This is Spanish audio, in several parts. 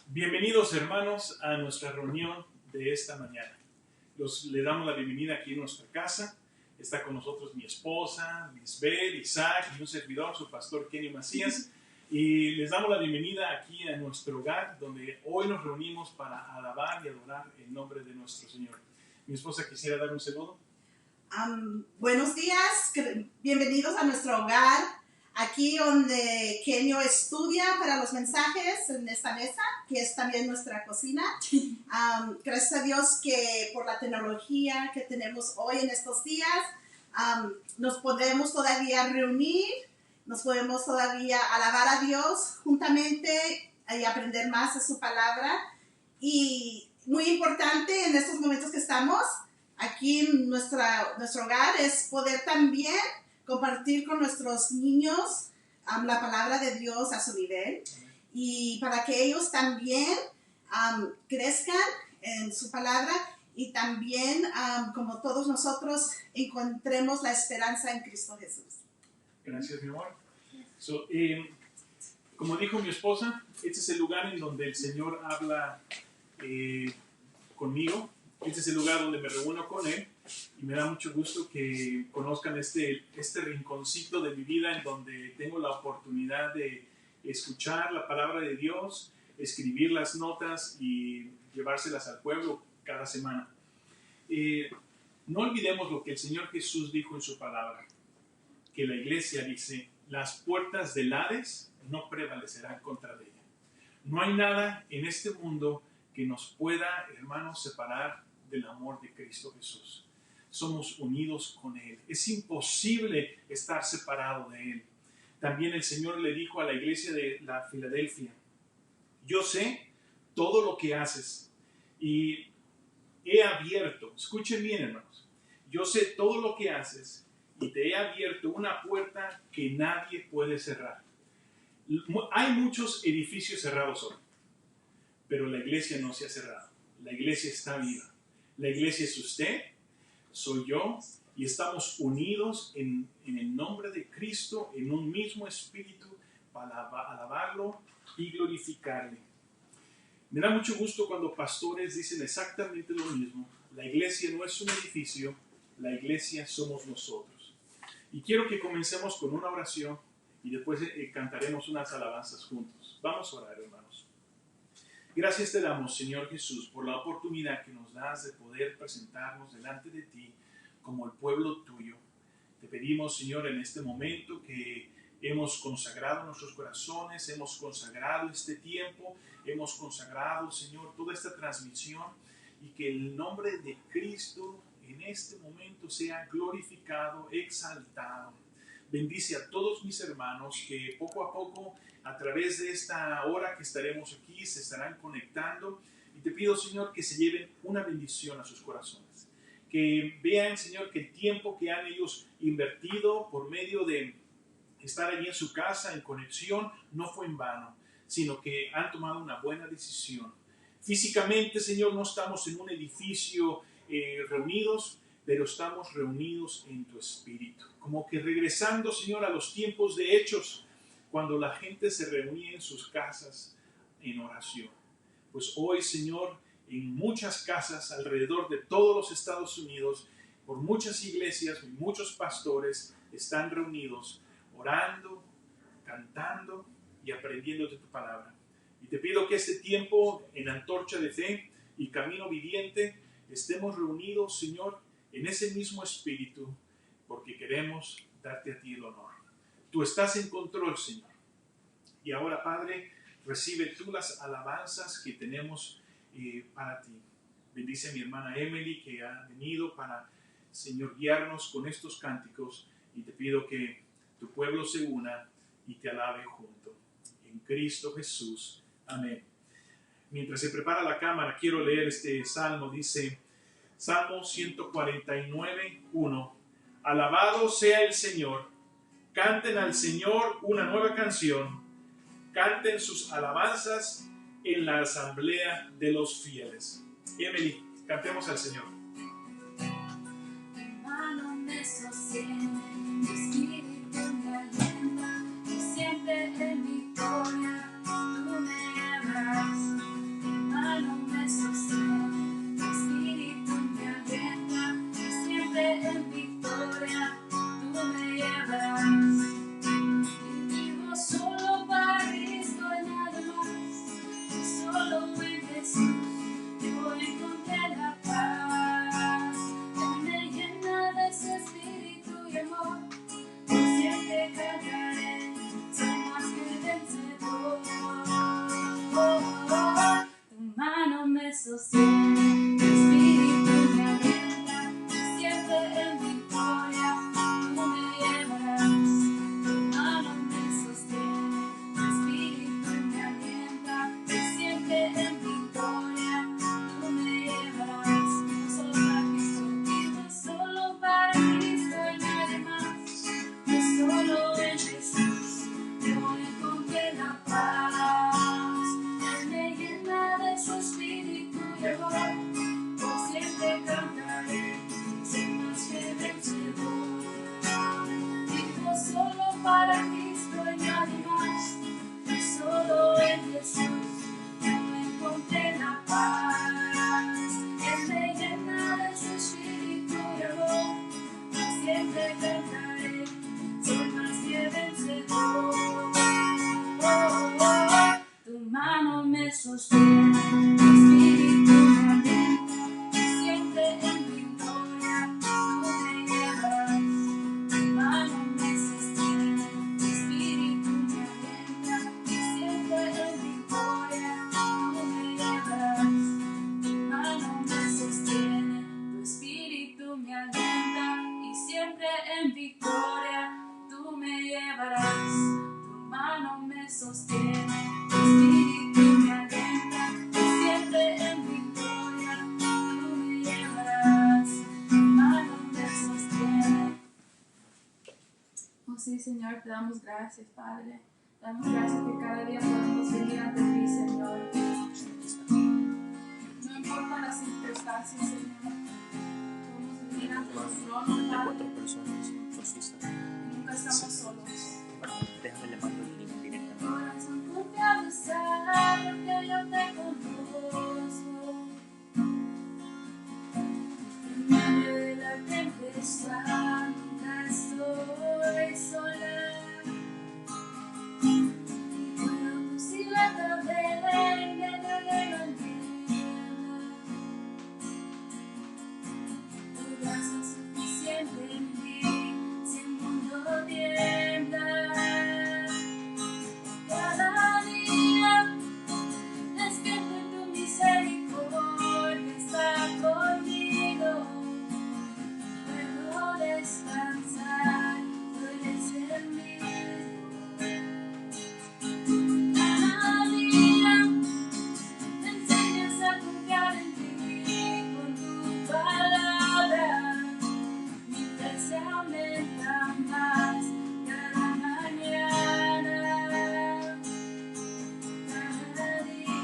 Bienvenidos hermanos a nuestra reunión de esta mañana. Le damos la bienvenida aquí en nuestra casa. Está con nosotros mi esposa, Lisbeth, Isaac y un servidor, su pastor Kenny Macías. Y les damos la bienvenida aquí a nuestro hogar, donde hoy nos reunimos para alabar y adorar el nombre de nuestro Señor. Mi esposa quisiera dar un saludo. Buenos días, bienvenidos a nuestro hogar, aquí donde Kenio estudia para los mensajes en esta mesa, que es también nuestra cocina. Gracias a Dios que por la tecnología que tenemos hoy en estos días, nos podemos todavía reunir, nos podemos todavía alabar a Dios juntamente y aprender más de su palabra. Y muy importante en estos momentos que estamos aquí en nuestro hogar es poder también compartir con nuestros niños la palabra de Dios a su nivel y para que ellos también crezcan en su palabra y también como todos nosotros encontremos la esperanza en Cristo Jesús. Gracias, mi amor. Como dijo mi esposa, este es el lugar en donde el Señor habla conmigo. Este es el lugar donde me reúno con Él y me da mucho gusto que conozcan este rinconcito de mi vida en donde tengo la oportunidad de escuchar la palabra de Dios, escribir las notas y llevárselas al pueblo cada semana. No olvidemos lo que el Señor Jesús dijo en su palabra, que la iglesia dice, las puertas del Hades no prevalecerán contra ella. No hay nada en este mundo que nos pueda, hermanos, separar del amor de Cristo Jesús. Somos unidos con Él. Es imposible estar separado de Él. También el Señor le dijo a la iglesia de la Filadelfia, yo sé todo lo que haces y he abierto, escuchen bien hermanos, yo sé todo lo que haces y te he abierto una puerta que nadie puede cerrar. Hay muchos edificios cerrados hoy, pero la iglesia no se ha cerrado. La iglesia está viva. La iglesia es usted, soy yo, y estamos unidos en el nombre de Cristo, en un mismo espíritu, para alabarlo y glorificarle. Me da mucho gusto cuando pastores dicen exactamente lo mismo. La iglesia no es un edificio, la iglesia somos nosotros. Y quiero que comencemos con una oración y después cantaremos unas alabanzas juntos. Vamos a orar, hermanos. Gracias te damos, Señor Jesús, por la oportunidad que nos das de poder presentarnos delante de ti como el pueblo tuyo. Te pedimos, Señor, en este momento que hemos consagrado nuestros corazones, hemos consagrado este tiempo, hemos consagrado, Señor, toda esta transmisión y que el nombre de Cristo en este momento sea glorificado, exaltado. Bendice a todos mis hermanos que poco a poco, a través de esta hora que estaremos aquí, se estarán conectando. Y te pido, Señor, que se lleven una bendición a sus corazones. Que vean, Señor, que el tiempo que han ellos invertido por medio de estar allí en su casa, en conexión, no fue en vano, sino que han tomado una buena decisión. Físicamente, Señor, no estamos en un edificio reunidos, pero estamos reunidos en tu espíritu. Como que regresando, Señor, a los tiempos de Hechos, cuando la gente se reunía en sus casas en oración. Pues hoy, Señor, en muchas casas alrededor de todos los Estados Unidos, por muchas iglesias y muchos pastores están reunidos orando, cantando y aprendiendo de tu palabra. Y te pido que este tiempo en Antorcha de Fe y Camino Viviente estemos reunidos, Señor, en ese mismo espíritu, porque queremos darte a ti el honor. Tú estás en control, Señor. Y ahora, Padre, recibe tú las alabanzas que tenemos para ti. Bendice a mi hermana Emily, que ha venido para, Señor, guiarnos con estos cánticos. Y te pido que tu pueblo se una y te alabe junto. En Cristo Jesús. Amén. Mientras se prepara la cámara, quiero leer este salmo. Dice, Salmo 149, 1. Alabado sea el Señor. Canten al Señor una nueva canción. Canten sus alabanzas en la asamblea de los fieles. Emily, cantemos al Señor. Mi mano me sostiene, mi espíritu me alienta, y siempre en victoria tú me llevarás. sostiene, tu espíritu me alienta, siempre en victoria tú me llevarás. Tu mano me sostiene, tu espíritu me alienta, siempre en victoria tú me llevarás. Tu mano me sostiene, tu espíritu me alienta, y siempre en victoria tú me llevarás. Tu mano me sostiene, tu espíritu me alienta, y siempre en victoria tú me llevarás. Tu mano me sostiene. Oh sí, Señor, te damos gracias, Padre. Te damos gracias que cada día podemos venir ante ti, Señor. No importa las circunstancias, Señor. Podemos venir ante tu trono, Padre. Nunca estamos solos. Déjame le mando el link directamente. Corazón confiado sabe que yo te conozco. En medio de la tempestad nunca estoy sola. Puedo tu silueta ver en medio de la niebla. Tu gracia es suficiente en mí si el mundo tiembla. Cada día despierto en tu misericordia, está conmigo. Puedo descansar, tú eres el mismo. Cada día me enseñas a confiar en ti con tu palabra. Mi fe se aumenta más cada mañana. Cada día.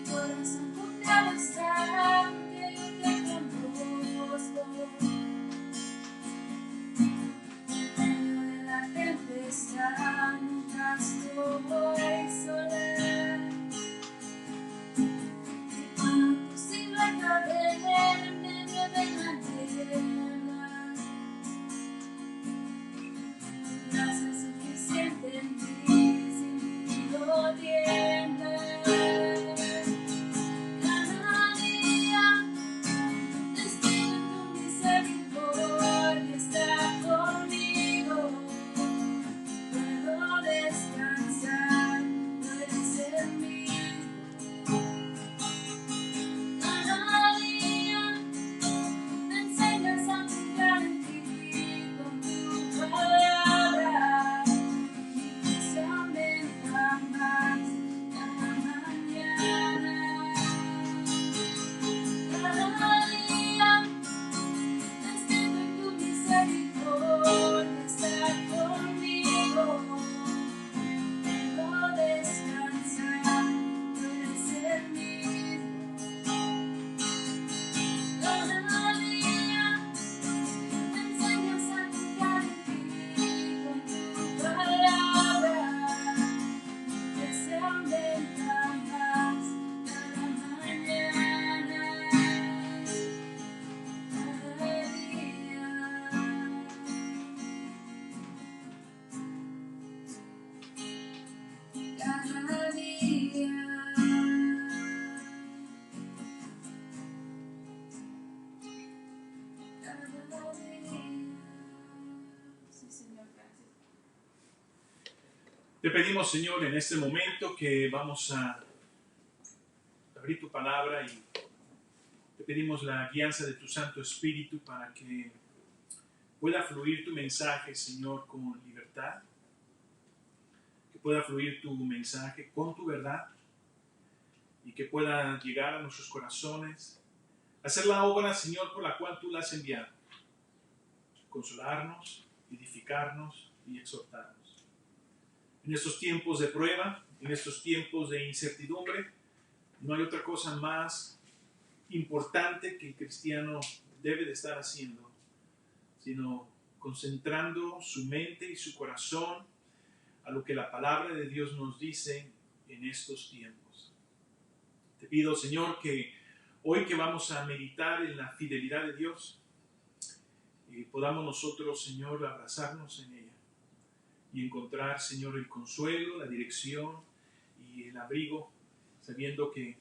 Corazón confiado está que yo te conozco. En medio de la tempestad nunca estoy sola. Y cuando tu silueta ver en medio de la niebla. Gracias suficiente en ti, sin mundo tiembla. Cada día despierto en tu misericordia, está conmigo. Puedo descansar, tú eres el mismo. Cada día me enseñas a confiar en ti con tu palabra. Mi fe se aumenta más cada mañana. Cada día despierto en tu misericordia, está conmigo. Puedo descansar, tú eres el mismo. Cada día me enseñas a confiar en ti con tu palabra. Mi fe se aumenta más cada mañana. Cada día. Cada día. Cada día. Sí, Señor, gracias. Te pedimos, Señor, en este momento que vamos a abrir tu palabra y te pedimos la guianza de tu Santo Espíritu para que pueda fluir tu mensaje, Señor, con libertad, que pueda fluir tu mensaje con tu verdad y que pueda llegar a nuestros corazones, hacer la obra, Señor, por la cual tú la has enviado, consolarnos, edificarnos y exhortarnos. En estos tiempos de prueba, en estos tiempos de incertidumbre, no hay otra cosa más importante que el cristiano debe de estar haciendo, sino concentrando su mente y su corazón a lo que la palabra de Dios nos dice en estos tiempos. Te pido, Señor, que hoy que vamos a meditar en la fidelidad de Dios, podamos nosotros, Señor, abrazarnos en ella y encontrar, Señor, el consuelo, la dirección y el abrigo, sabiendo que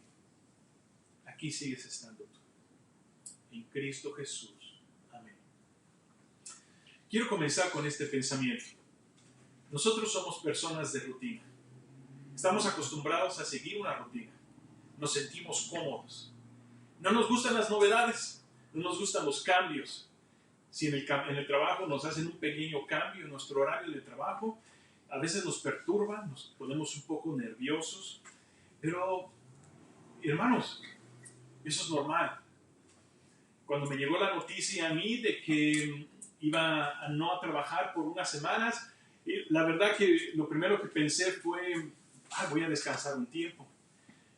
aquí sigues estando tú. En Cristo Jesús. Amén. Quiero comenzar con este pensamiento. Nosotros somos personas de rutina. Estamos acostumbrados a seguir una rutina. Nos sentimos cómodos. No nos gustan las novedades, no nos gustan los cambios. Si en el trabajo nos hacen un pequeño cambio en nuestro horario de trabajo, a veces nos perturba, nos ponemos un poco nerviosos. Pero, hermanos, eso es normal. Cuando me llegó la noticia a mí de que iba a no trabajar por unas semanas, la verdad que lo primero que pensé fue, voy a descansar un tiempo.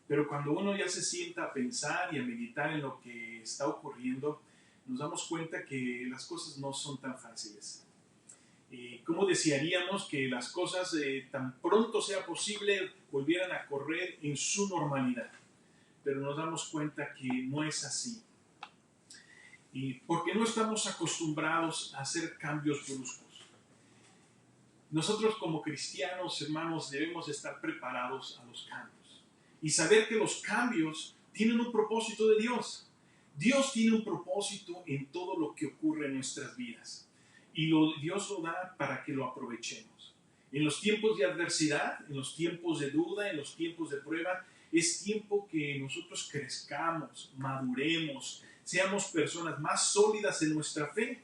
Pero cuando uno ya se sienta a pensar y a meditar en lo que está ocurriendo, nos damos cuenta que las cosas no son tan fáciles. ¿Cómo desearíamos que las cosas tan pronto sea posible volvieran a correr en su normalidad? Pero nos damos cuenta que no es así. Y porque no estamos acostumbrados a hacer cambios bruscos. Nosotros como cristianos, hermanos, debemos estar preparados a los cambios y saber que los cambios tienen un propósito de Dios. Dios tiene un propósito en todo lo que ocurre en nuestras vidas y Dios lo da para que lo aprovechemos. En los tiempos de adversidad, en los tiempos de duda, en los tiempos de prueba, es tiempo que nosotros crezcamos, maduremos, seamos personas más sólidas en nuestra fe.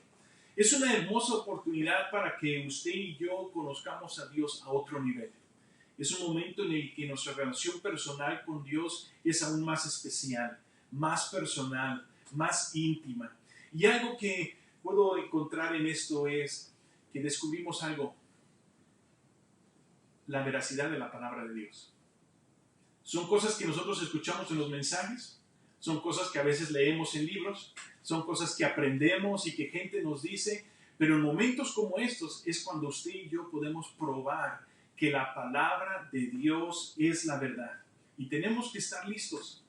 Es una hermosa oportunidad para que usted y yo conozcamos a Dios a otro nivel. Es un momento en el que nuestra relación personal con Dios es aún más especial, más personal, más íntima. Y algo que puedo encontrar en esto es que descubrimos algo, la veracidad de la palabra de Dios. Son cosas que nosotros escuchamos en los mensajes, son cosas que a veces leemos en libros, son cosas que aprendemos y que gente nos dice, pero en momentos como estos es cuando usted y yo podemos probar que la palabra de Dios es la verdad. Y tenemos que estar listos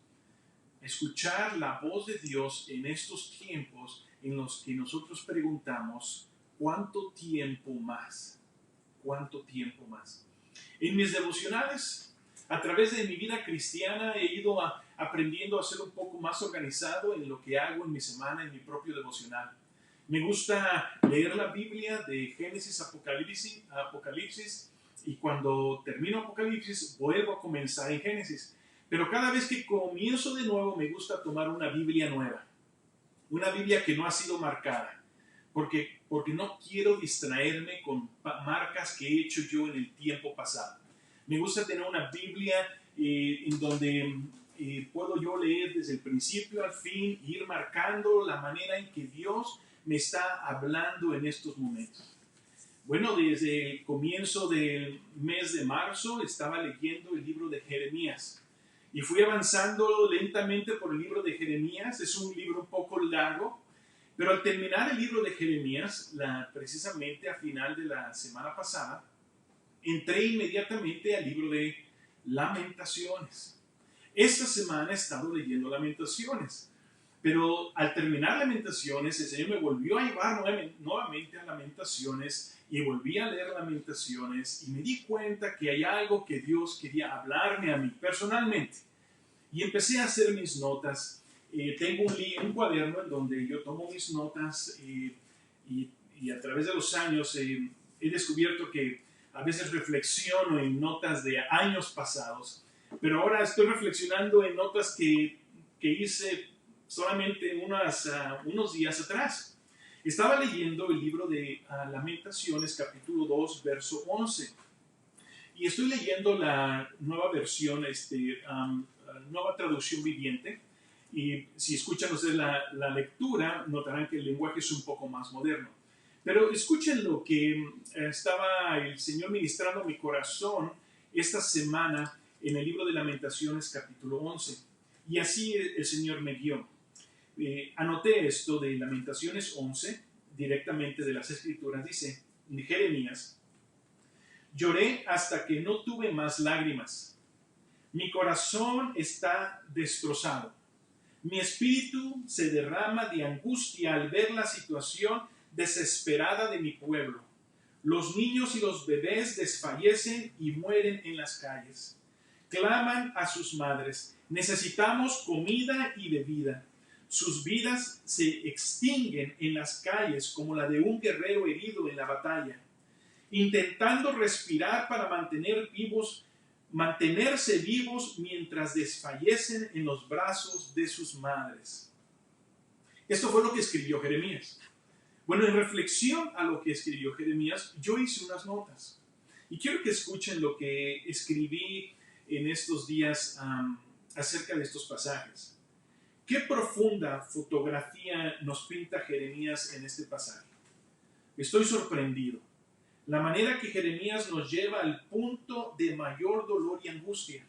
a escuchar la voz de Dios en estos tiempos en los que nosotros preguntamos, ¿cuánto tiempo más? ¿Cuánto tiempo más? En mis devocionales, a través de mi vida cristiana, he ido aprendiendo a ser un poco más organizado en lo que hago en mi semana, en mi propio devocional. Me gusta leer la Biblia de Génesis a Apocalipsis, y cuando termino Apocalipsis vuelvo a comenzar en Génesis. Pero cada vez que comienzo de nuevo me gusta tomar una Biblia nueva, una Biblia que no ha sido marcada, porque no quiero distraerme con marcas que he hecho yo en el tiempo pasado. Me gusta tener una Biblia en donde puedo yo leer desde el principio al fin, ir marcando la manera en que Dios me está hablando en estos momentos. Bueno, desde el comienzo del mes de marzo estaba leyendo el libro de Jeremías y fui avanzando lentamente por el libro de Jeremías. Es un libro un poco largo, pero al terminar el libro de Jeremías, precisamente a final de la semana pasada, entré inmediatamente al libro de Lamentaciones. Esta semana he estado leyendo Lamentaciones, pero al terminar Lamentaciones, el Señor me volvió a llevar nuevamente a Lamentaciones y volví a leer Lamentaciones y me di cuenta que hay algo que Dios quería hablarme a mí personalmente. Y empecé a hacer mis notas. Tengo un cuaderno en donde yo tomo mis notas y a través de los años he descubierto que a veces reflexiono en notas de años pasados, pero ahora estoy reflexionando en notas que hice solamente unos días atrás. Estaba leyendo el libro de Lamentaciones, capítulo 2, verso 11. Y estoy leyendo la nueva versión, nueva traducción viviente. Y si escuchan ustedes la lectura, notarán que el lenguaje es un poco más moderno. Pero escuchen lo que estaba el Señor ministrando a mi corazón esta semana en el libro de Lamentaciones, capítulo 11. Y así el Señor me guió. Anoté esto de Lamentaciones 11, directamente de las Escrituras. Dice, Jeremías, lloré hasta que no tuve más lágrimas. Mi corazón está destrozado. Mi espíritu se derrama de angustia al ver la situación desesperada de mi pueblo. Los niños y los bebés desfallecen y mueren en las calles. Claman a sus madres: necesitamos comida y bebida. Sus vidas se extinguen en las calles como la de un guerrero herido en la batalla, intentando respirar para mantenerse vivos mientras desfallecen en los brazos de sus madres. Esto fue lo que escribió Jeremías. Bueno, en reflexión a lo que escribió Jeremías, yo hice unas notas. Y quiero que escuchen lo que escribí en estos días acerca de estos pasajes. Qué profunda fotografía nos pinta Jeremías en este pasaje. Estoy sorprendido. La manera que Jeremías nos lleva al punto de mayor dolor y angustia.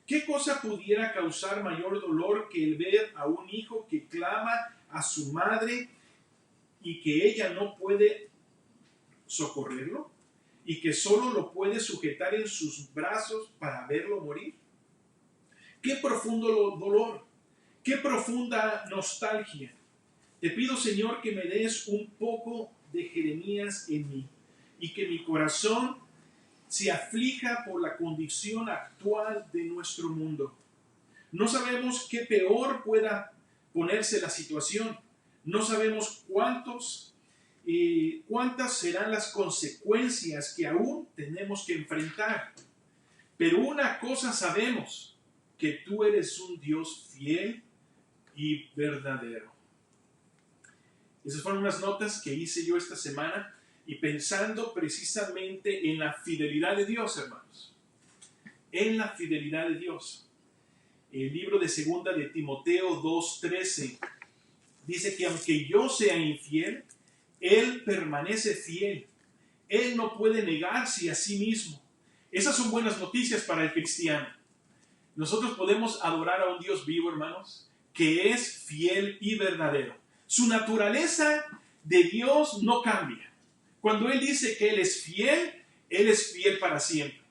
¿Qué cosa pudiera causar mayor dolor que el ver a un hijo que clama a su madre y que ella no puede socorrerlo y que solo lo puede sujetar en sus brazos para verlo morir? ¡Qué profundo dolor! ¡Qué profunda nostalgia! Te pido, Señor, que me des un poco de Jeremías en mí y que mi corazón se aflija por la condición actual de nuestro mundo. No sabemos qué peor pueda ponerse la situación. No sabemos cuántas serán las consecuencias que aún tenemos que enfrentar. Pero una cosa sabemos, que tú eres un Dios fiel y verdadero. Esas fueron unas notas que hice yo esta semana y pensando precisamente en la fidelidad de Dios, hermanos. En la fidelidad de Dios. El libro de 2 de Timoteo 2:13 dice que aunque yo sea infiel, Él permanece fiel. Él no puede negarse a sí mismo. Esas son buenas noticias para el cristiano. Nosotros podemos adorar a un Dios vivo, hermanos, que es fiel y verdadero. Su naturaleza de Dios no cambia. Cuando Él dice que Él es fiel para siempre.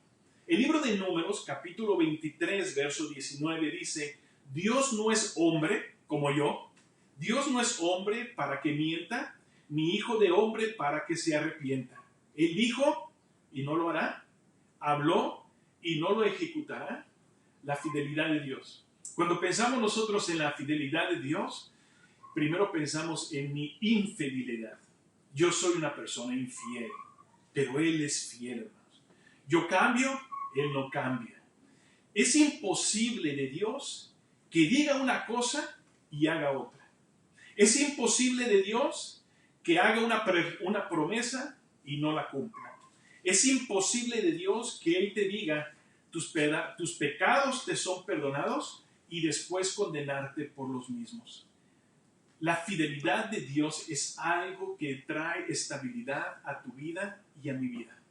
El libro de Números, capítulo 23, verso 19, dice: Dios no es hombre como yo. Dios no es hombre para que mienta, ni hijo de hombre para que se arrepienta. Él dijo y no lo hará. Habló y no lo ejecutará. La fidelidad de Dios. Cuando pensamos nosotros en la fidelidad de Dios, primero pensamos en mi infidelidad. Yo soy una persona infiel, pero Él es fiel, hermanos. Yo cambio, Él no cambia. Es imposible de Dios que diga una cosa y haga otra. Es imposible de Dios que haga una promesa y no la cumpla. Es imposible de Dios que Él te diga: tus pecados te son perdonados, y después condenarte por los mismos. La fidelidad de Dios es algo que trae estabilidad a tu vida y a mi vida.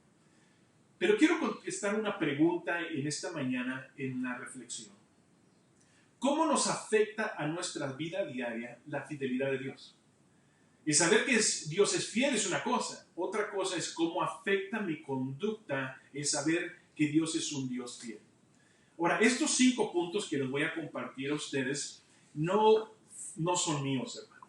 Pero quiero contestar una pregunta en esta mañana en la reflexión. ¿Cómo nos afecta a nuestra vida diaria la fidelidad de Dios? El saber que Dios es fiel es una cosa. Otra cosa es cómo afecta mi conducta el saber que Dios es un Dios fiel. Ahora, estos 5 puntos que les voy a compartir a ustedes no son míos, hermanos.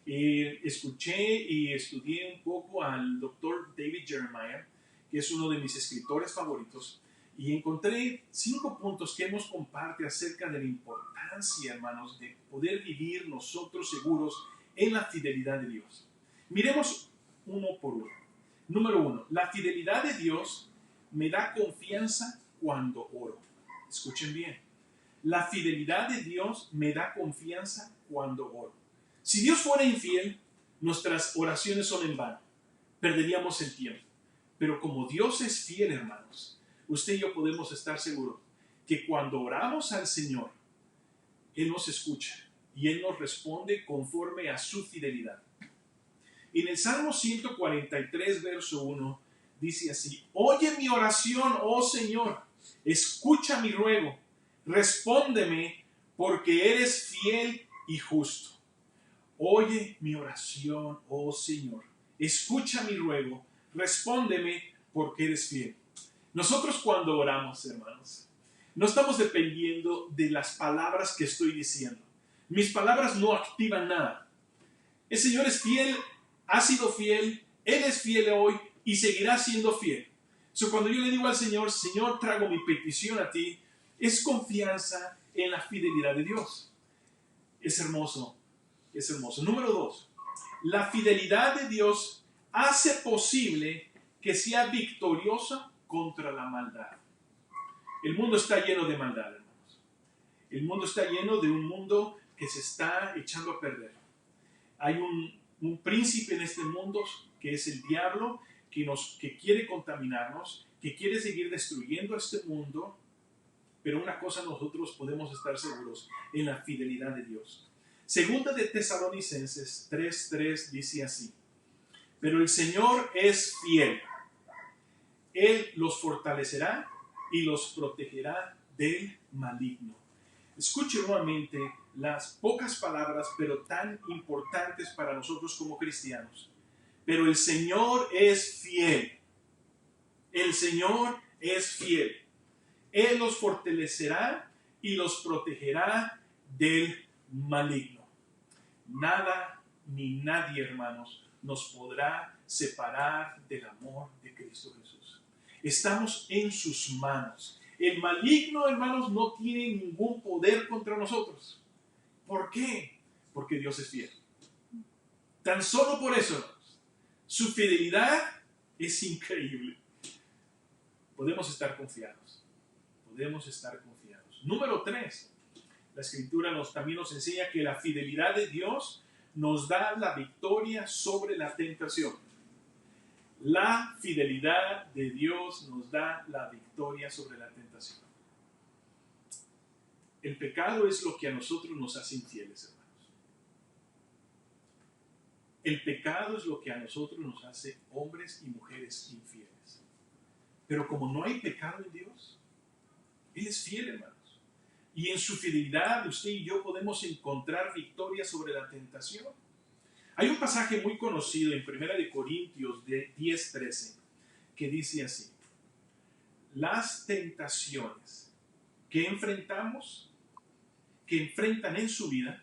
Escuché y estudié un poco al doctor David Jeremiah, que es uno de mis escritores favoritos, y encontré 5 puntos que nos comparte acerca de la importancia, hermanos, de poder vivir nosotros seguros en la fidelidad de Dios. Miremos uno por uno. Número 1, la fidelidad de Dios me da confianza cuando oro. Escuchen bien. La fidelidad de Dios me da confianza cuando oro. Si Dios fuera infiel, nuestras oraciones son en vano. Perderíamos el tiempo. Pero como Dios es fiel, hermanos, usted y yo podemos estar seguros que cuando oramos al Señor, Él nos escucha y Él nos responde conforme a su fidelidad. En el Salmo 143, verso 1, dice así: Oye mi oración, oh Señor, escucha mi ruego, respóndeme porque eres fiel y justo. Oye mi oración, oh Señor, escucha mi ruego, respóndeme porque eres fiel. Nosotros cuando oramos, hermanos, no estamos dependiendo de las palabras que estoy diciendo. Mis palabras no activan nada. El Señor es fiel ha sido fiel, Él es fiel hoy y seguirá siendo fiel. Cuando yo le digo al Señor, Señor, traigo mi petición a ti, es confianza en la fidelidad de Dios. Es hermoso, es hermoso. Número 2, la fidelidad de Dios hace posible que sea victoriosa contra la maldad. El mundo está lleno de maldad, hermanos. El mundo está lleno de un mundo que se está echando a perder. Hay un príncipe en este mundo que es el diablo, que quiere contaminarnos, que quiere seguir destruyendo este mundo, pero una cosa nosotros podemos estar seguros, en la fidelidad de Dios. Segunda de Tesalonicenses 3:3 dice así: pero el Señor es fiel, Él los fortalecerá y los protegerá del maligno. Escuche nuevamente las pocas palabras, pero tan importantes para nosotros como cristianos. Pero el Señor es fiel. El Señor es fiel. Él los fortalecerá y los protegerá del maligno. Nada ni nadie, hermanos, nos podrá separar del amor de Cristo Jesús. Estamos en sus manos. El maligno, hermanos, no tiene ningún poder contra nosotros. ¿Por qué? Porque Dios es fiel. Tan solo por eso, hermanos, su fidelidad es increíble. Podemos estar confiados. Podemos estar confiados. Número 3. La Escritura también nos enseña que la fidelidad de Dios nos da la victoria sobre la tentación. La fidelidad de Dios nos da la victoria sobre la tentación. El pecado es lo que a nosotros nos hace infieles, hermanos. El pecado es lo que a nosotros nos hace hombres y mujeres infieles. Pero como no hay pecado en Dios, Él es fiel, hermanos. Y en su fidelidad usted y yo podemos encontrar victoria sobre la tentación. Hay un pasaje muy conocido en 1 Corintios 10:13 que dice así: las tentaciones que enfrentamos, que enfrentan en su vida,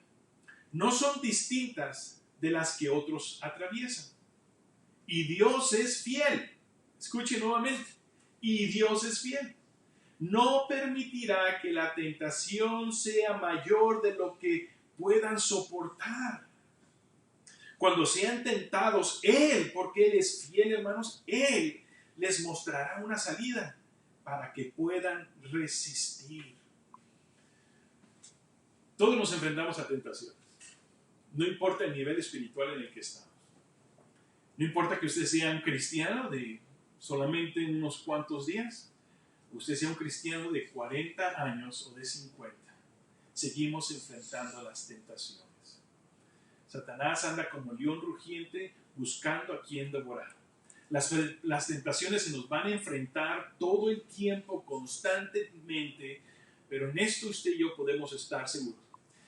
no son distintas de las que otros atraviesan. Y Dios es fiel. Escuche nuevamente. Y Dios es fiel. No permitirá que la tentación sea mayor de lo que puedan soportar. Cuando sean tentados, Él, porque Él es fiel, hermanos, Él les mostrará una salida para que puedan resistir. Todos nos enfrentamos a tentaciones. No importa el nivel espiritual en el que estamos. No importa que usted sea un cristiano de solamente unos cuantos días. Usted sea un cristiano de 40 años o de 50. Seguimos enfrentando las tentaciones. Satanás anda como león rugiente buscando a quien devorar. Las tentaciones se nos van a enfrentar todo el tiempo, constantemente, pero en esto usted y yo podemos estar seguros.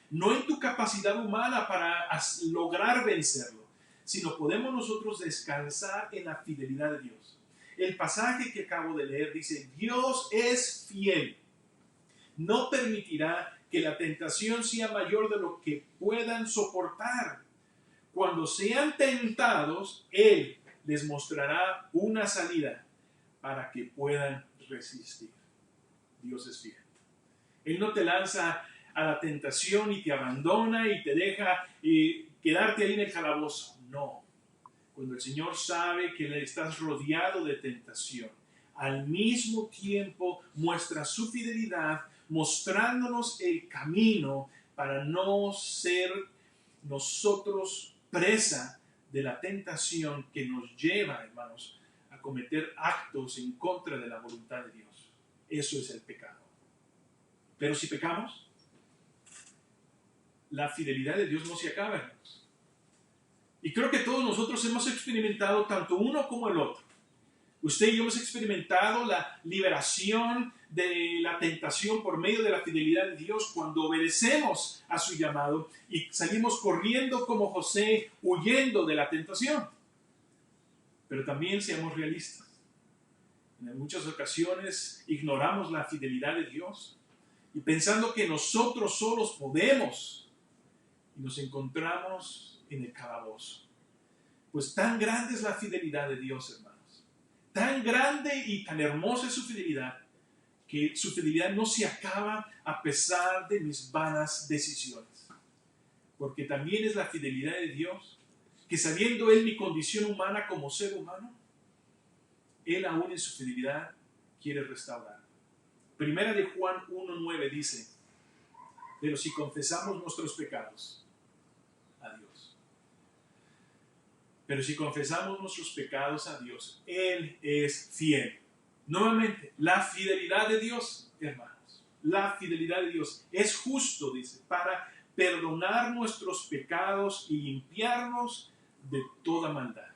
No en tu capacidad humana para lograr vencerlo, sino podemos nosotros descansar en la fidelidad de Dios. El pasaje que acabo de leer dice: Dios es fiel. No permitirá que la tentación sea mayor de lo que puedan soportar. Cuando sean tentados, Él les mostrará una salida para que puedan resistir. Dios es fiel. Él no te lanza a la tentación y te abandona y te deja quedarte ahí en el calabozo. No. Cuando el Señor sabe que le estás rodeado de tentación, al mismo tiempo muestra su fidelidad, mostrándonos el camino para no ser nosotros presa de la tentación que nos lleva, hermanos, a cometer actos en contra de la voluntad de Dios. Eso es el pecado. Pero si pecamos, la fidelidad de Dios no se acaba, hermanos. Y creo que todos nosotros hemos experimentado tanto uno como el otro. Usted y yo hemos experimentado la liberación de la tentación por medio de la fidelidad de Dios cuando obedecemos a su llamado y salimos corriendo como José, huyendo de la tentación. Pero también seamos realistas. En muchas ocasiones ignoramos la fidelidad de Dios y pensando que nosotros solos podemos, y nos encontramos en el calabozo. Pues tan grande es la fidelidad de Dios, hermanos. Tan grande y tan hermosa es su fidelidad, que su fidelidad no se acaba a pesar de mis vanas decisiones. Porque también es la fidelidad de Dios, que sabiendo Él mi condición humana como ser humano, Él aún en su fidelidad quiere restaurar. Primera de Juan 1:9 dice, pero si confesamos nuestros pecados, a Dios. Pero si confesamos nuestros pecados a Dios, Él es fiel. Nuevamente, la fidelidad de Dios, hermanos, la fidelidad de Dios es justo, dice, para perdonar nuestros pecados y limpiarnos de toda maldad.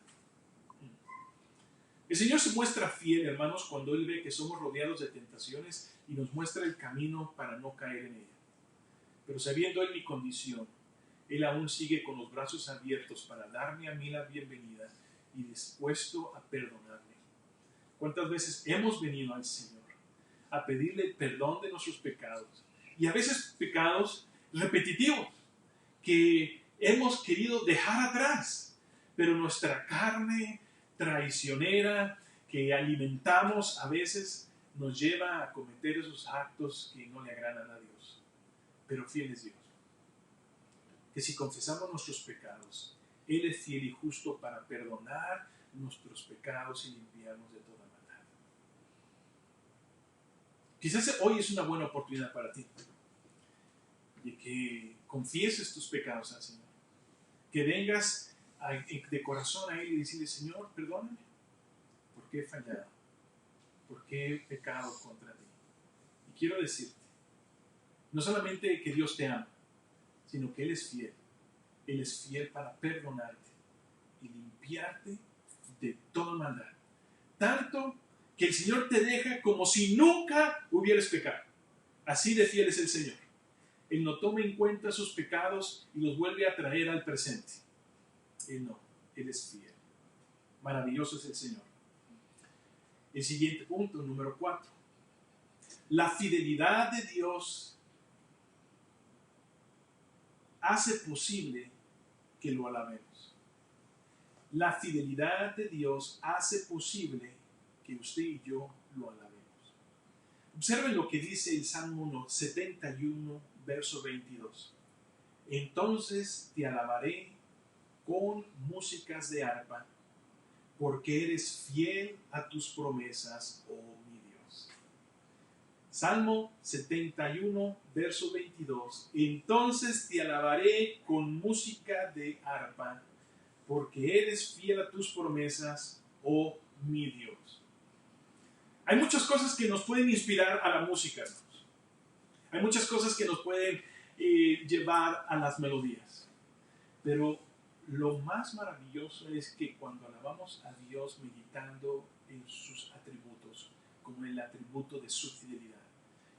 El Señor se muestra fiel, hermanos, cuando Él ve que somos rodeados de tentaciones y nos muestra el camino para no caer en ella. Pero sabiendo Él mi condición, Él aún sigue con los brazos abiertos para darme a mí la bienvenida y dispuesto a perdonarme. ¿Cuántas veces hemos venido al Señor a pedirle el perdón de nuestros pecados? Y a veces pecados repetitivos que hemos querido dejar atrás, pero nuestra carne traicionera que alimentamos a veces nos lleva a cometer esos actos que no le agradan a Dios. Pero fiel es Dios, que si confesamos nuestros pecados, Él es fiel y justo para perdonar nuestros pecados y limpiarnos de toda maldad. Quizás hoy es una buena oportunidad para ti, de que confieses tus pecados al Señor, que vengas de corazón a Él y decirle, Señor, perdóname, porque he fallado, porque he pecado contra ti. Y quiero decirte, no solamente que Dios te ama, sino que Él es fiel. Él es fiel para perdonarte y limpiarte de toda maldad. Tanto que el Señor te deja como si nunca hubieras pecado. Así de fiel es el Señor. Él no toma en cuenta sus pecados y los vuelve a traer al presente. Él no, Él es fiel. Maravilloso es el Señor. El siguiente punto, número 4. La fidelidad de Dios hace posible que lo alabemos. La fidelidad de Dios hace posible que usted y yo lo alabemos. Observen lo que dice el Salmo 71, verso 22. Entonces te alabaré con músicas de arpa, porque eres fiel a tus promesas, oh mi Dios. Salmo 71, verso 22. Entonces te alabaré con música de arpa, porque eres fiel a tus promesas, oh mi Dios. Hay muchas cosas que nos pueden inspirar a la música, hermanos. Hay muchas cosas que nos pueden llevar a las melodías. Pero lo más maravilloso es que cuando alabamos a Dios meditando en sus atributos, como el atributo de su fidelidad,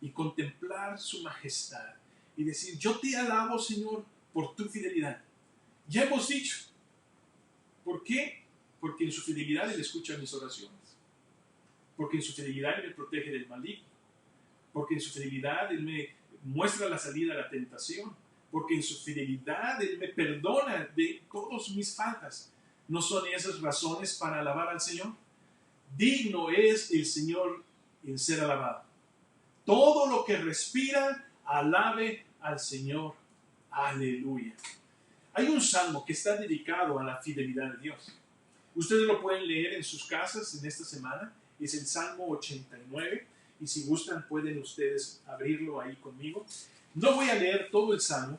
y contemplar su majestad, y decir, yo te alabo, Señor, por tu fidelidad. Ya hemos dicho, ¿por qué? Porque en su fidelidad Él escucha mis oraciones, porque en su fidelidad Él me protege del maligno, porque en su fidelidad Él me muestra la salida a la tentación, porque en su fidelidad Él me perdona de todas mis faltas. ¿No son esas razones para alabar al Señor? Digno es el Señor en ser alabado. Todo lo que respira, alabe al Señor. Aleluya. Hay un salmo que está dedicado a la fidelidad de Dios. Ustedes lo pueden leer en sus casas en esta semana. Es el Salmo 89. Y si gustan, pueden ustedes abrirlo ahí conmigo. No voy a leer todo el Salmo,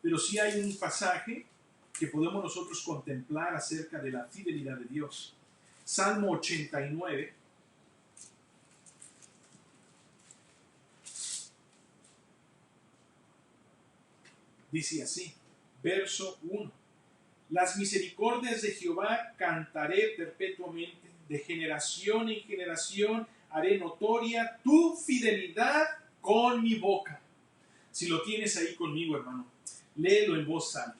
pero sí hay un pasaje que podemos nosotros contemplar acerca de la fidelidad de Dios. Salmo 89. Dice así, verso 1. Las misericordias de Jehová cantaré perpetuamente, de generación en generación haré notoria tu fidelidad con mi boca. Si lo tienes ahí conmigo, hermano, léelo en voz alta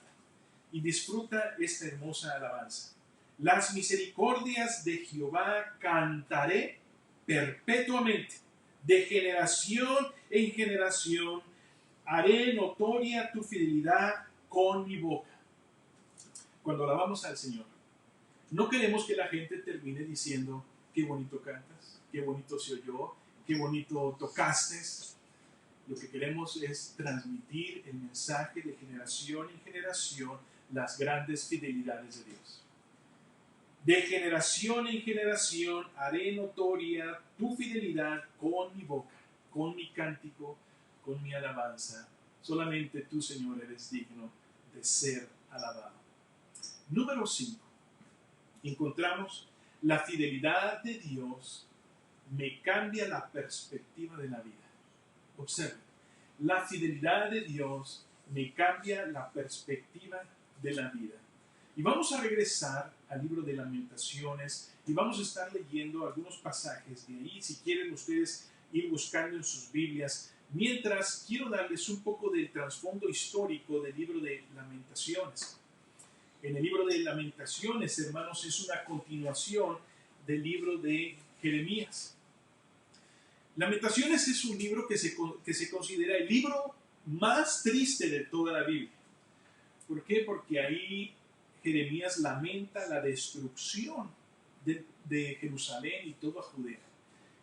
y disfruta esta hermosa alabanza. Las misericordias de Jehová cantaré perpetuamente, de generación en generación haré notoria tu fidelidad con mi boca. cuando alabamos al Señor, no queremos que la gente termine diciendo, qué bonito cantas, qué bonito se oyó, qué bonito tocaste. Lo que queremos es transmitir el mensaje de generación en generación, las grandes fidelidades de Dios. De generación en generación haré notoria tu fidelidad con mi boca, con mi cántico, con mi alabanza. Solamente tú, Señor, eres digno de ser alabado. Número 5. Encontramos la fidelidad de Dios me cambia la perspectiva de la vida. Observen, la fidelidad de Dios me cambia la perspectiva de la vida. Y vamos a regresar al libro de Lamentaciones y vamos a estar leyendo algunos pasajes de ahí, si quieren ustedes ir buscando en sus Biblias. Mientras, quiero darles un poco del trasfondo histórico del libro de Lamentaciones. En el libro de Lamentaciones, hermanos, es una continuación del libro de Jeremías. Lamentaciones es un libro que se considera el libro más triste de toda la Biblia. ¿Por qué? Porque ahí Jeremías lamenta la destrucción de Jerusalén y toda Judea.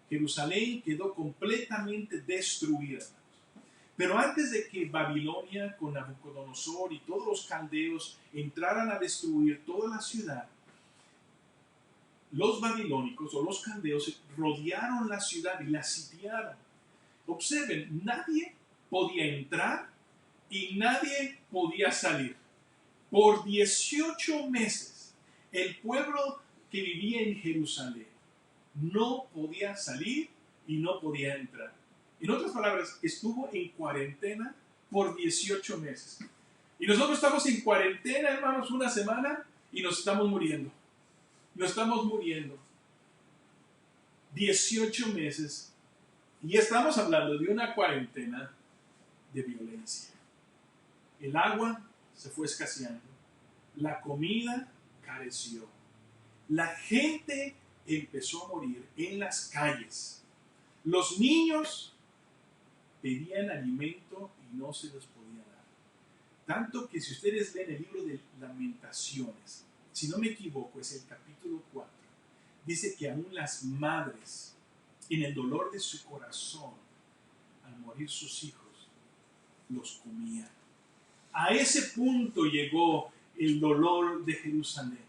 Jerusalén quedó completamente destruida. Pero antes de que Babilonia con Nabucodonosor y todos los caldeos entraran a destruir toda la ciudad, los babilónicos o los caldeos rodearon la ciudad y la sitiaron. Observen, nadie podía entrar y nadie podía salir. Por 18 meses, el pueblo que vivía en Jerusalén no podía salir y no podía entrar. En otras palabras, estuvo en cuarentena por 18 meses. Y nosotros estamos en cuarentena, hermanos, una semana y nos estamos muriendo. Nos estamos muriendo. 18 meses. Y estamos hablando de una cuarentena de violencia. El agua se fue escaseando. La comida careció. La gente empezó a morir en las calles. Los niños pedían alimento y no se les podía dar. Tanto que si ustedes leen el libro de Lamentaciones, si no me equivoco, es el capítulo 4, dice que aún las madres, en el dolor de su corazón, al morir sus hijos, los comían. A ese punto llegó el dolor de Jerusalén.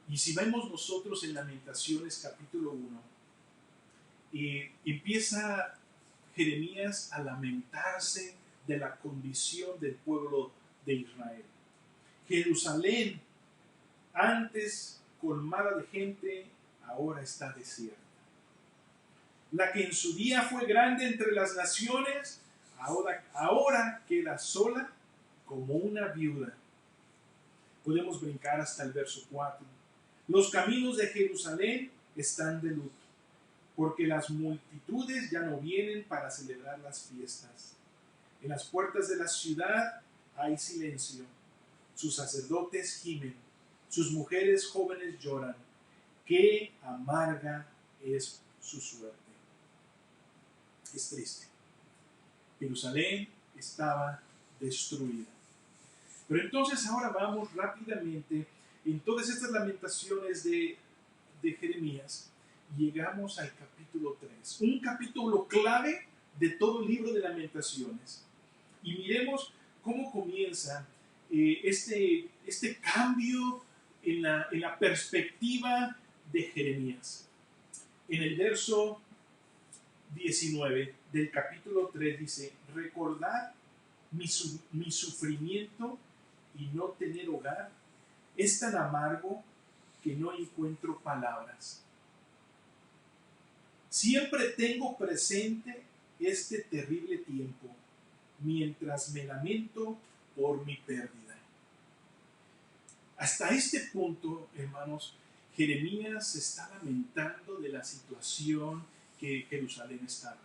Y si vemos nosotros en Lamentaciones capítulo 1, empieza Jeremías a lamentarse de la condición del pueblo de Israel. Jerusalén, antes colmada de gente, ahora está desierta. La que en su día fue grande entre las naciones, ahora queda sola como una viuda. Podemos brincar hasta el verso 4. Los caminos de Jerusalén están de luto, porque las multitudes ya no vienen para celebrar las fiestas. En las puertas de la ciudad hay silencio. Sus sacerdotes gimen, sus mujeres jóvenes lloran. Qué amarga es su suerte. Es triste. Jerusalén estaba destruida. Pero entonces ahora vamos rápidamente en todas estas lamentaciones de Jeremías. Llegamos al capítulo 3, un capítulo clave de todo el libro de Lamentaciones. Y miremos cómo comienza este cambio en la perspectiva de Jeremías. En el verso 19 del capítulo 3 dice: recordad mi sufrimiento y no tener hogar es tan amargo que no encuentro palabras. Siempre tengo presente este terrible tiempo mientras me lamento por mi pérdida. Hasta este punto, hermanos, Jeremías se está lamentando de la situación que Jerusalén estaba.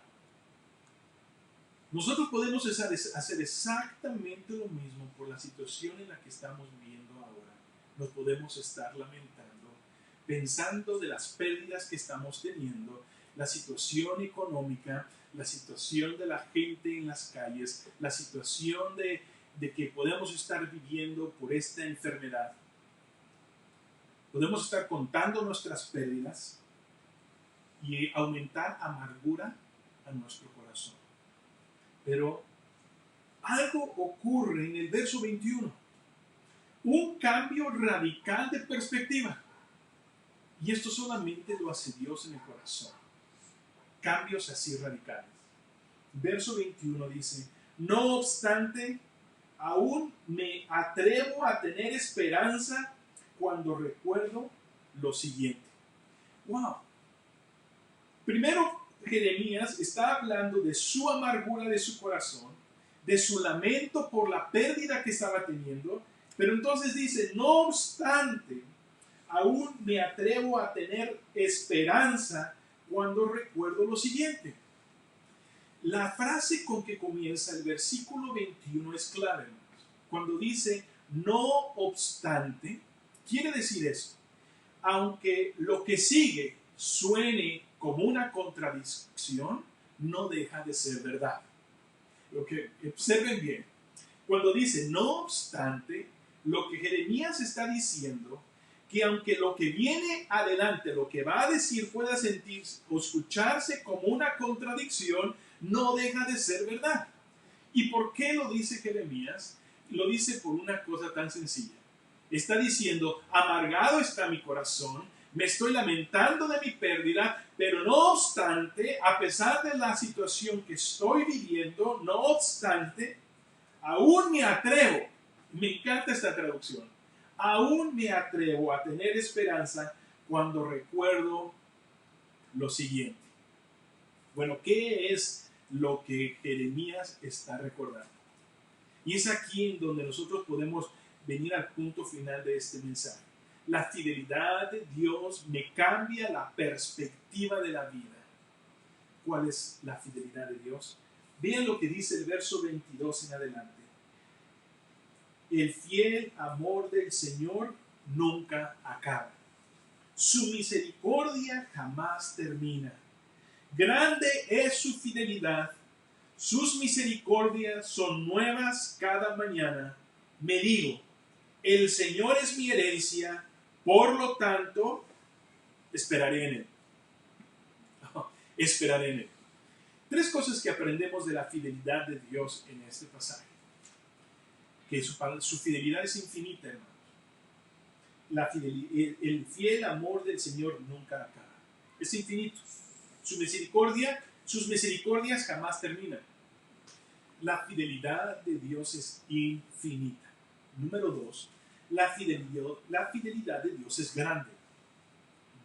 Nosotros podemos hacer exactamente lo mismo por la situación en la que estamos viviendo ahora. Nos podemos estar lamentando, pensando de las pérdidas que estamos teniendo, la situación económica, la situación de la gente en las calles, la situación de de que podemos estar viviendo por esta enfermedad. Podemos estar contando nuestras pérdidas y aumentar amargura a nuestro corazón. Pero algo ocurre en el verso 21. Un cambio radical de perspectiva. Y esto solamente lo hace Dios en el corazón. Cambios así radicales. Verso 21 dice, no obstante, aún me atrevo a tener esperanza cuando recuerdo lo siguiente. ¡Wow! Primero, Jeremías está hablando de su amargura de su corazón, de su lamento por la pérdida que estaba teniendo, pero entonces dice, no obstante, aún me atrevo a tener esperanza cuando recuerdo lo siguiente. La frase con que comienza el versículo 21 es clave, hermanos. Cuando dice, no obstante, quiere decir esto. Aunque lo que sigue suene como una contradicción, no deja de ser verdad. Observen bien. Cuando dice, no obstante, lo que Jeremías está diciendo, que aunque lo que viene adelante, lo que va a decir, pueda sentirse o escucharse como una contradicción, no deja de ser verdad. ¿Y por qué lo dice Jeremías? Lo dice por una cosa tan sencilla. Está diciendo, amargado está mi corazón, me estoy lamentando de mi pérdida, pero no obstante, a pesar de la situación que estoy viviendo, no obstante, aún me atrevo, me encanta esta traducción, aún me atrevo a tener esperanza cuando recuerdo lo siguiente. Bueno, ¿qué es lo que Jeremías está recordando? Y es aquí en donde nosotros podemos venir al punto final de este mensaje. La fidelidad de Dios me cambia la perspectiva de la vida. ¿Cuál es la fidelidad de Dios? Vean lo que dice el verso 22 en adelante. El fiel amor del Señor nunca acaba. Su misericordia jamás termina. Grande es su fidelidad. Sus misericordias son nuevas cada mañana. Me digo, el Señor es mi herencia, por lo tanto, esperaré en Él. Esperaré en Él. Tres cosas que aprendemos de la fidelidad de Dios en este pasaje. Que su fidelidad es infinita, hermanos. El fiel amor del Señor nunca acaba. Es infinito. Sus misericordias jamás terminan. La fidelidad de Dios es infinita. Número 2, la fidelidad de Dios es grande.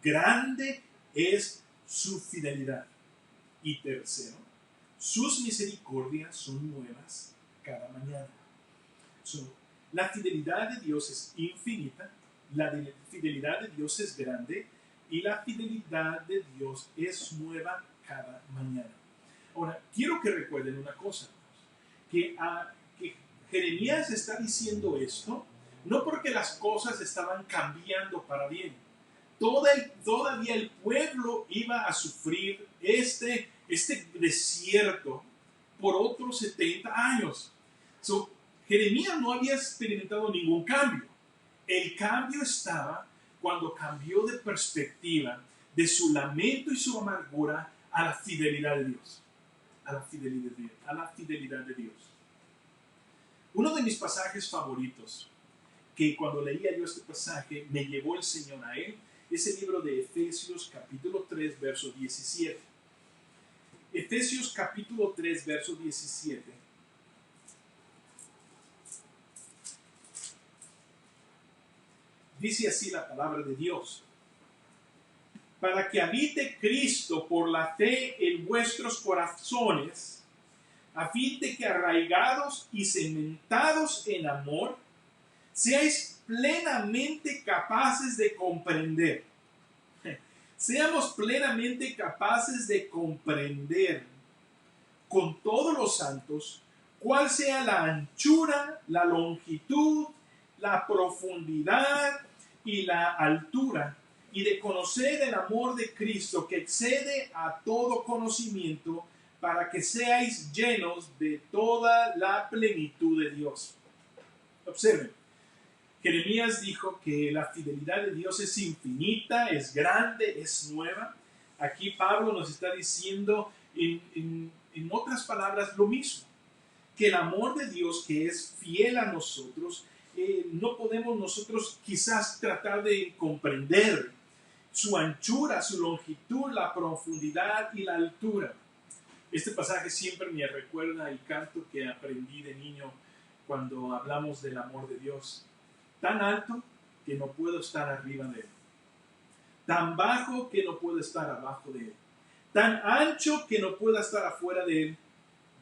Grande es su fidelidad. Y tercero, sus misericordias son nuevas cada mañana. La fidelidad de Dios es infinita, la fidelidad de Dios es grande y la fidelidad de Dios es nueva cada mañana. Ahora, quiero que recuerden una cosa, que Jeremías está diciendo esto no porque las cosas estaban cambiando para bien. Todavía el pueblo iba a sufrir este desierto por otros 70 años. Jeremías no había experimentado ningún cambio. El cambio estaba cuando cambió de perspectiva de su lamento y su amargura a la fidelidad de Dios. A la fidelidad de Dios. Uno de mis pasajes favoritos, que cuando leía yo este pasaje me llevó el Señor a él, es el libro de Efesios capítulo 3, verso 17. Efesios capítulo 3, verso 17. Dice así la palabra de Dios. Para que habite Cristo por la fe en vuestros corazones, a fin de que arraigados y cimentados en amor, seáis plenamente capaces de comprender. Seamos plenamente capaces de comprender con todos los santos cuál sea la anchura, la longitud, la profundidad y la altura, y de conocer el amor de Cristo que excede a todo conocimiento, para que seáis llenos de toda la plenitud de Dios. Observen, Jeremías dijo que la fidelidad de Dios es infinita, es grande, es nueva. Aquí Pablo nos está diciendo en otras palabras lo mismo, que el amor de Dios que es fiel a nosotros, no podemos nosotros quizás tratar de comprender su anchura, su longitud, la profundidad y la altura. Este pasaje siempre me recuerda el canto que aprendí de niño cuando hablamos del amor de Dios. Tan alto que no puedo estar arriba de él. Tan bajo que no puedo estar abajo de él. Tan ancho que no pueda estar afuera de él.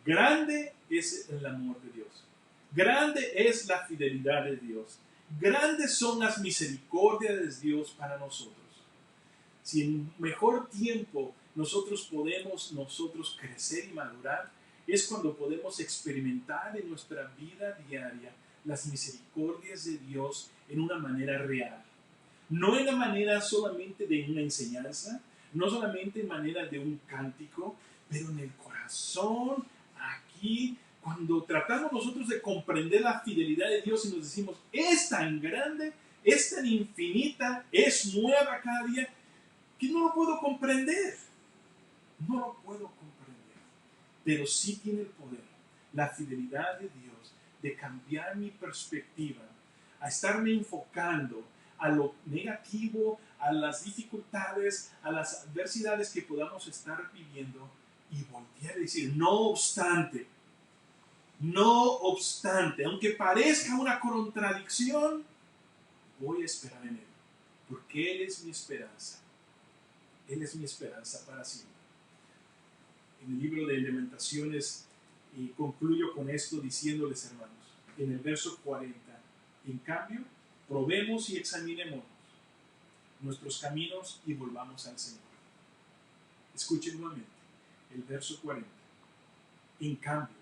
Grande es el amor de Dios. Grande es la fidelidad de Dios. Grandes son las misericordias de Dios para nosotros. Si en mejor tiempo nosotros podemos crecer y madurar, es cuando podemos experimentar en nuestra vida diaria las misericordias de Dios en una manera real. No en la manera solamente de una enseñanza, no solamente en manera de un cántico, pero en el corazón, aquí, cuando tratamos nosotros de comprender la fidelidad de Dios y nos decimos, es tan grande, es tan infinita, es nueva cada día, que no lo puedo comprender. No lo puedo comprender. Pero sí tiene el poder, la fidelidad de Dios, de cambiar mi perspectiva, a estarme enfocando a lo negativo, a las dificultades, a las adversidades que podamos estar viviendo y voltear a decir, no obstante, aunque parezca una contradicción, voy a esperar en Él, porque Él es mi esperanza. Él es mi esperanza para siempre. En el libro de Lamentaciones, y concluyo con esto diciéndoles, hermanos, en el verso 40, en cambio, probemos y examinemos nuestros caminos y volvamos al Señor. Escuchen nuevamente el verso 40. En cambio,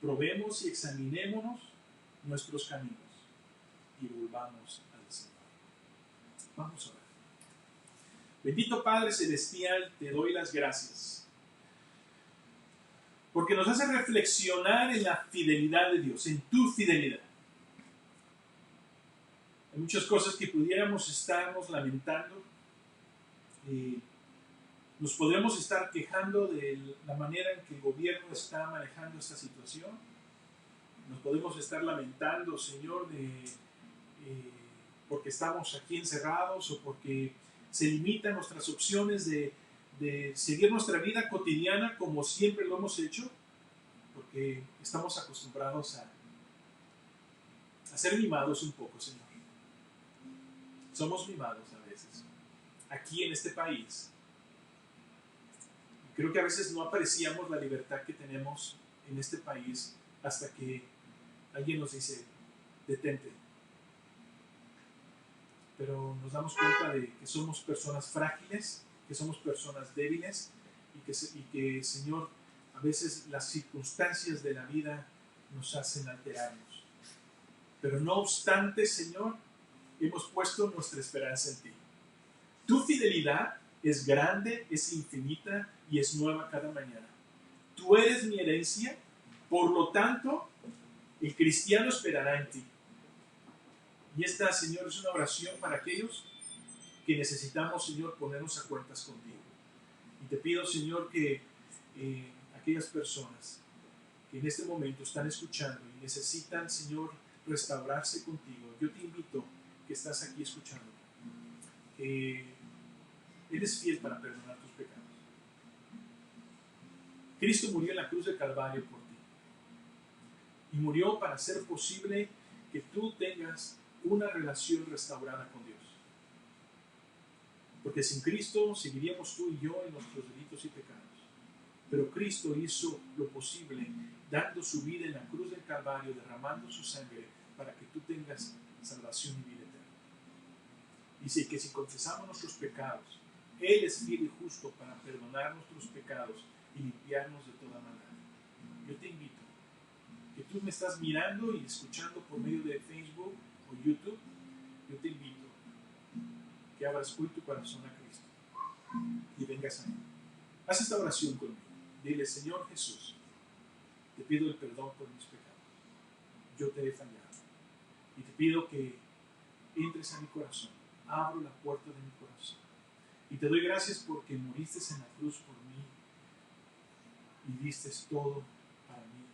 probemos y examinémonos nuestros caminos y volvamos al Señor. Vamos a orar. Bendito Padre Celestial, te doy las gracias, porque nos hace reflexionar en la fidelidad de Dios, en tu fidelidad. Hay muchas cosas que pudiéramos estarnos lamentando, nos podríamos estar quejando de la manera en que el gobierno está manejando esta situación, nos podemos estar lamentando, Señor, porque estamos aquí encerrados o porque se limitan nuestras opciones de seguir nuestra vida cotidiana como siempre lo hemos hecho, porque estamos acostumbrados a ser mimados un poco, Señor. Somos mimados a veces, aquí en este país. Creo que a veces no apreciamos la libertad que tenemos en este país hasta que alguien nos dice, detente. Pero nos damos cuenta de que somos personas frágiles, que somos personas débiles y que, Señor, a veces las circunstancias de la vida nos hacen alterarnos. Pero no obstante, Señor, hemos puesto nuestra esperanza en ti. Tu fidelidad es grande, es infinita y es nueva cada mañana. Tú eres mi herencia, por lo tanto, el cristiano esperará en ti. Y esta, Señor, es una oración para aquellos que necesitamos, Señor, ponernos a cuentas contigo. Y te pido, Señor, que aquellas personas que en este momento están escuchando y necesitan, Señor, restaurarse contigo, yo te invito, que estás aquí escuchando, que eres fiel para perdonar tus pecados. Cristo murió en la cruz del Calvario por ti. Y murió para hacer posible que tú tengas una relación restaurada con Dios. Porque sin Cristo seguiríamos tú y yo en nuestros delitos y pecados. Pero Cristo hizo lo posible, dando su vida en la cruz del Calvario, derramando su sangre, para que tú tengas salvación y vida eterna. Dice que si confesamos nuestros pecados, Él es fiel y justo para perdonar nuestros pecados y limpiarnos de toda maldad. Yo te invito, que tú me estás mirando y escuchando por medio de Facebook o YouTube, yo te invito que abras hoy tu corazón a Cristo y vengas a Él. Haz esta oración conmigo. Dile, Señor Jesús, te pido el perdón por mis pecados. Yo te he fallado. Y te pido que entres a mi corazón. Abro la puerta de mi corazón. Y te doy gracias porque moriste en la cruz por mí y diste todo para mí,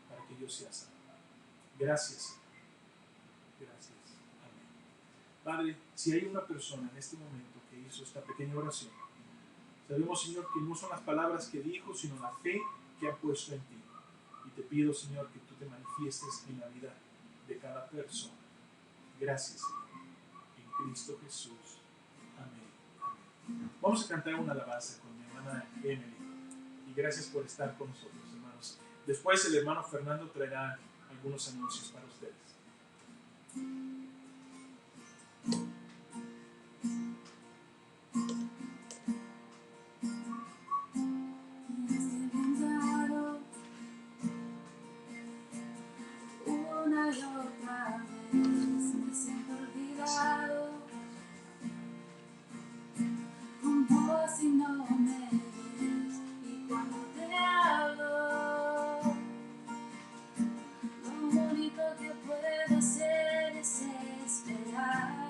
para que yo sea salvo. Gracias, Señor. Gracias. Amén. Padre, si hay una persona en este momento que hizo esta pequeña oración, sabemos, Señor, que no son las palabras que dijo, sino la fe que ha puesto en ti. Y te pido, Señor, que tú te manifiestes en la vida de cada persona. Gracias, Señor. En Cristo Jesús. Amén. Amén. Vamos a cantar una alabanza con mi hermana Emily. Y gracias por estar con nosotros, hermanos. Después el hermano Fernando traerá algunos anuncios para ustedes. Una y otra vez me siento olvidado, con vos y no me ves, y cuando te hablo, lo único que puedo hacer es esperar.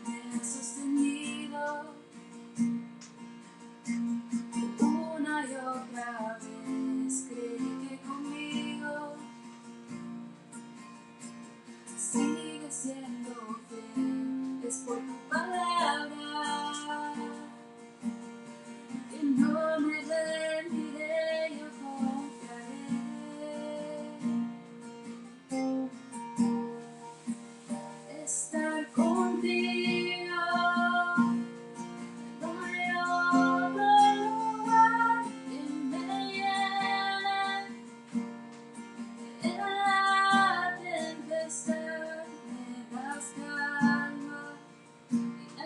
Me has sostenido una y otra vez, creí que conmigo sigue siendo fiel, es por tu palabra que no me rendiré, yo confiaré. Estar contigo no hay otro lugar que me llene. En la tempestad me das calma y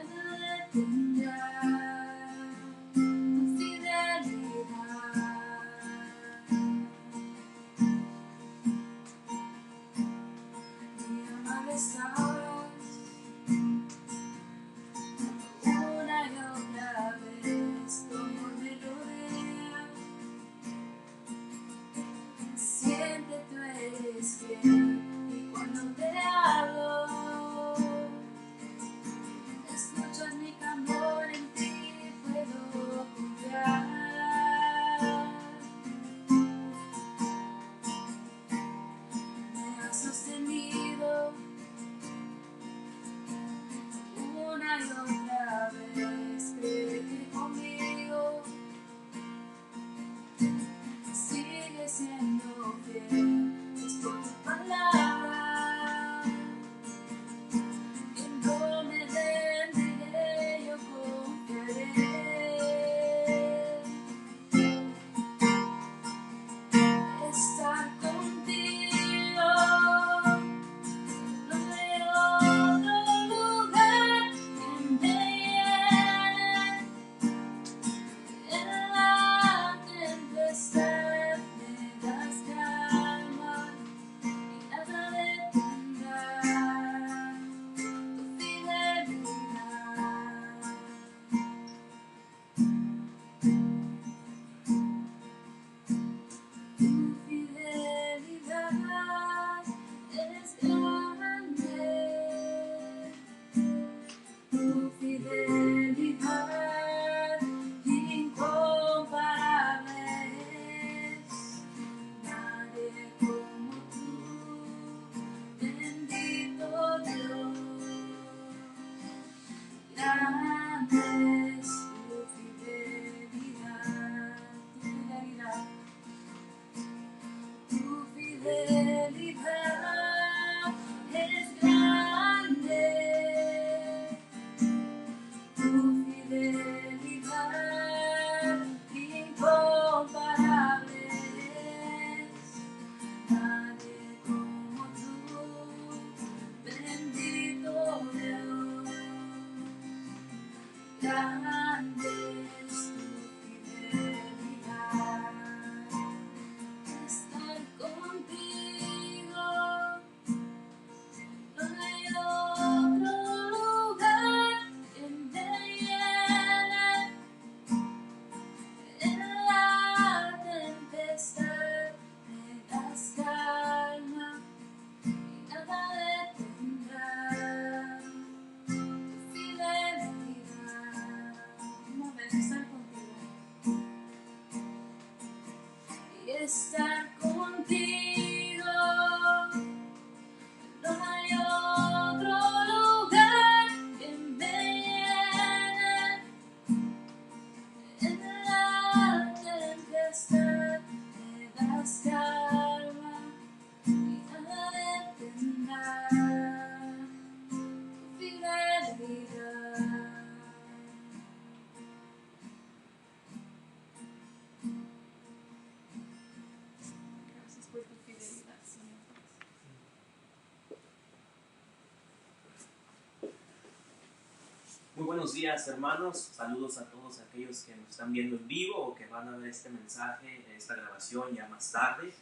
Muy buenos días, hermanos. Saludos a todos aquellos que nos están viendo en vivo o que van a ver este mensaje, esta grabación ya más tarde.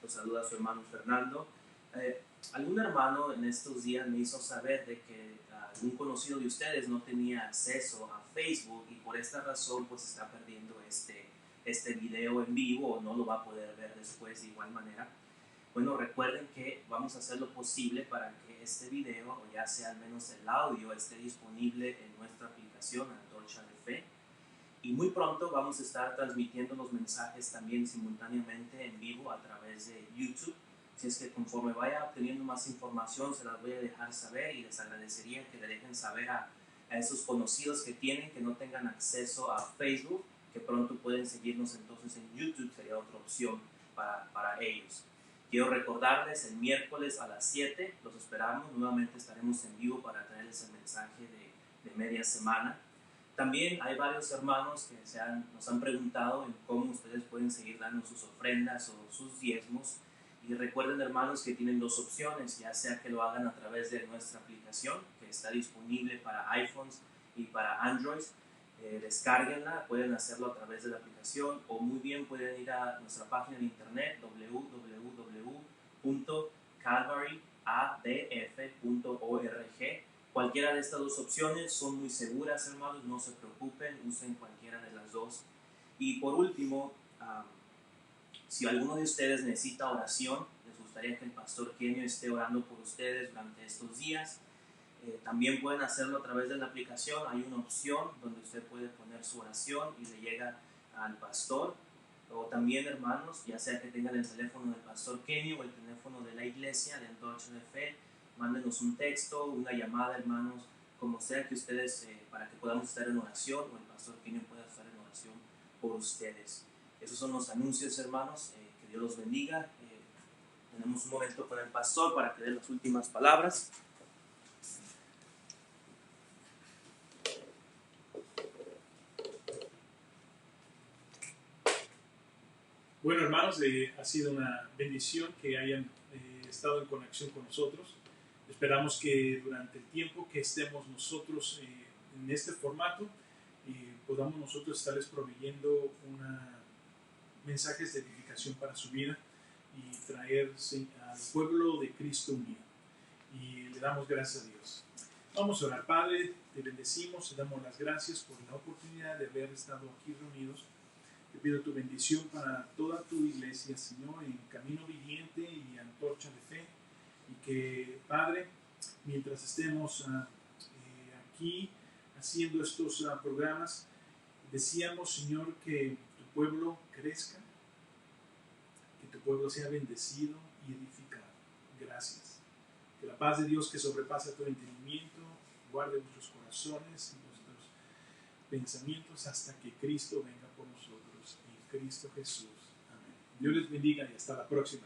Los saluda su hermano Fernando. Algún hermano en estos días me hizo saber de que algún conocido de ustedes no tenía acceso a Facebook y por esta razón pues está perdiendo este video en vivo o no lo va a poder ver después de igual manera. Bueno, recuerden que vamos a hacer lo posible para que este video, o ya sea al menos el audio, esté disponible en nuestra aplicación Antorcha de Fe. Y muy pronto vamos a estar transmitiendo los mensajes también simultáneamente en vivo a través de YouTube. Si es que conforme vaya obteniendo más información se las voy a dejar saber y les agradecería que le dejen saber a esos conocidos que tienen que no tengan acceso a Facebook, que pronto pueden seguirnos entonces en YouTube, sería otra opción para ellos. Quiero recordarles, el miércoles a las 7 los esperamos, nuevamente estaremos en vivo para traerles el mensaje de media semana. También hay varios hermanos que nos han preguntado en cómo ustedes pueden seguir dando sus ofrendas o sus diezmos. Y recuerden, hermanos, que tienen dos opciones, ya sea que lo hagan a través de nuestra aplicación, que está disponible para iPhones y para Android. Descárguenla, pueden hacerlo a través de la aplicación o muy bien pueden ir a nuestra página de internet www.calvaryadf.org. Cualquiera de estas dos opciones son muy seguras, hermanos, no se preocupen, usen cualquiera de las dos. Y por último, si alguno de ustedes necesita oración, les gustaría que el pastor Kenio esté orando por ustedes durante estos días, también pueden hacerlo a través de la aplicación. Hay una opción donde usted puede poner su oración y le llega al pastor. O también, hermanos, ya sea que tengan el teléfono del pastor Kenio o el teléfono de la iglesia de Antorcha de Fe, mándenos un texto, una llamada, hermanos, como sea que ustedes, para que podamos estar en oración o el pastor Kenio pueda estar en oración por ustedes. Esos son los anuncios, hermanos. Que Dios los bendiga. Tenemos un momento con el pastor para que dé las últimas palabras. Bueno, hermanos, ha sido una bendición que hayan estado en conexión con nosotros. Esperamos que durante el tiempo que estemos nosotros en este formato, podamos nosotros estarles proveyendo mensajes de edificación para su vida y traerse al pueblo de Cristo unido. Y le damos gracias a Dios. Vamos a orar. Padre, te bendecimos, te damos las gracias por la oportunidad de haber estado aquí reunidos. Te pido tu bendición para toda tu iglesia, Señor, en Camino Viviente y Antorcha de Fe. Y que, Padre, mientras estemos aquí haciendo estos programas, deseamos, Señor, que tu pueblo crezca, que tu pueblo sea bendecido y edificado. Gracias. Que la paz de Dios, que sobrepasa todo entendimiento, guarde nuestros corazones y nuestros pensamientos hasta que Cristo venga por nosotros. En Cristo Jesús. Amén. Dios les bendiga y hasta la próxima.